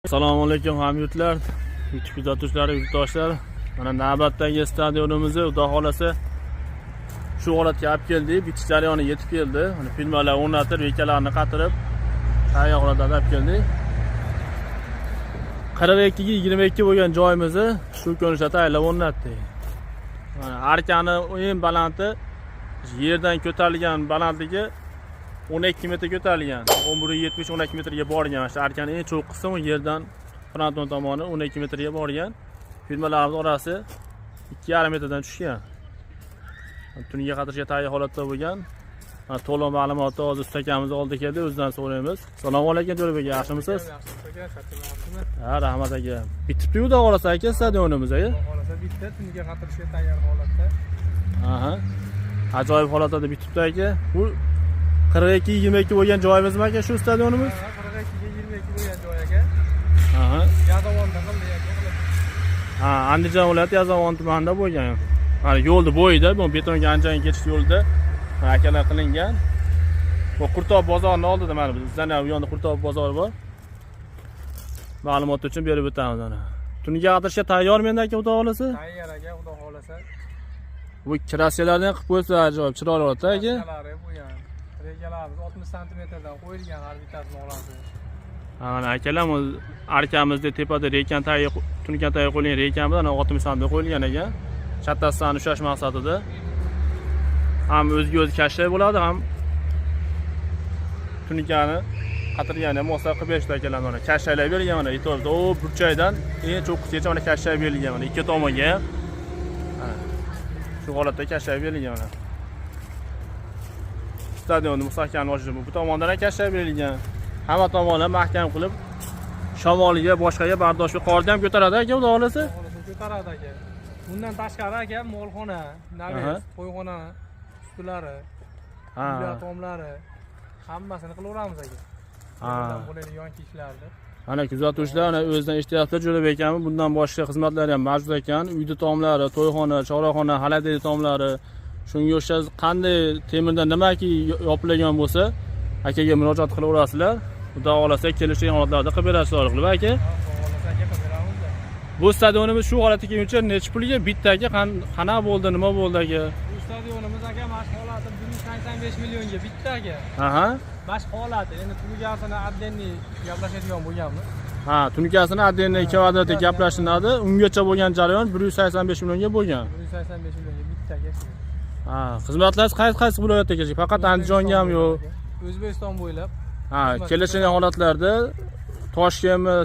Assalomu alaykum hamyurtlar, YouTube kuzatuvchilari, yurtdoshlar. Mana navbatdagi stadionimizni Xudo xolasa shu holatga olib keldik. Bitish jarayoni yetib keldi. Mana filmalar o'rnatib, rekalarni qatirib, tayyor holatga olib keldik. 42 ga 22 bo'lgan joyimizni shu ko'rinishda tayyorlab o'rnatdik. Mana arkani eng balandi yerdan ko'tarilgan balandligi 12 metr ko'tarilgan. 11.70-12 metrga borgan. Mana shu arkani eng cho'q qismi yerdan fronton tomoni 12 metrga borgan. Firmalarimiz orasi 2,5 metrdan tushgan. Tunga qatirishga tayyor holatda bo'lgan. To'liq ma'lumotni hozir ustakamiz oldi keldi, o'zidan so'raymiz. Assalomu alaykum Jo'rabek aka, yaxshimisiz? Ha, rahmat aka. Bitibdi Xudo xolasa aka stadionimiz aka. Xudo xolasa bitta, tunga qatirishga tayyor holatda. Aha. Ajoyib holatda bitibdi aka. Bu 42-22 bo'lgan joyimizmi aka shu stadionimiz? 42 ga 22 bo'lgan joy aka. Aha. Yazovonda qildi aka. Ha, Andijon viloyati Yazovon tumanida bo'lgan. Mana yo'lni bo'yida, bu betonga anchayin ketish yo'lida akalar qilingan. Bu Qurtob bozorining oldida mana bizdan bu yoqda Qurtob bozori bor. Ma'lumot uchun berib o'tamiz ana. Tunga qatirishga tayyormi endi aka Xudo xolasa? Tayyor aka, Xudo xolasa. Bu kirasiyalarni qilib qo'ysa ajoyib chiroyli holatda aka. Kirasiyalar bu ham. Rejalarimiz 60 santimetrdan qo'yilgan har bittasini olasiz. Mana akalar arkamizda tepada rekan tayyor, tunga tayyor qo'yilgan rekanimiz ana 60 santimga qo'yilgan ekan. Chattasidan ushlash maqsadida. Ham o'ziga o'zi kashay bo'ladi, ham tunikani qatirgani ham o'sa qilib berishdi akalar mana. Kashaylar berilgan mana e'tiborda. O burchakdan eng cho'qqisigacha mana kashay berilgan mana ikki tomonga. Shu holatda kashay berilgan mana. Stadionni mustahkamlash uchun bu tomondan ham kashay berilgan. Hamma tomonlar mahkam qilib shamoliga, boshqaga bardoshli qorni ham ko'taradi aka Xudo xolasa. Ko'taradi aka. Bundan tashqari aka molxona, naves, to'yxona, ustilari, tomlari hammasini qilaveramiz aka. Ha. Bo'ladigan ishlarni. Ana kuzatuvchilar o'zidan eshityapti, Jo'rabek akami bundan boshqa xizmatlar ham mavjud ekan. Uyda tomlari, to'yxona, chorraxona, xaladagi tomlari, shunga o'xshash qanday temirdan nimaki yopilgan bo'lsa, akaga murojaat qilaverasizlar. Xudo xolasa kelishgan holatlarda qilib berasizlar qilib aka. Bu stadionimiz shu holatga kelguncha necha pulga bittaga qanaqa bo'ldi, nima bo'ldi aka? Bu stadionimiz aka mashq holati 185 millionga bittaga. Aha. Mashq holati, endi tunugasini addenni gaplashadigan bo'lganmiz. Ha, tunikasini addenni kvadratda gaplashiladi. Ungacha bo'lgan jarayon 185 millionga bo'lgan. 185 millionga bittaga. Ha, xizmatlaringiz qaysi viloyatda keladi? Faqat Andijonga ham yo'q. O'zbekiston bo'ylab. Ha, kelishgan holatlarda Toshkentmi,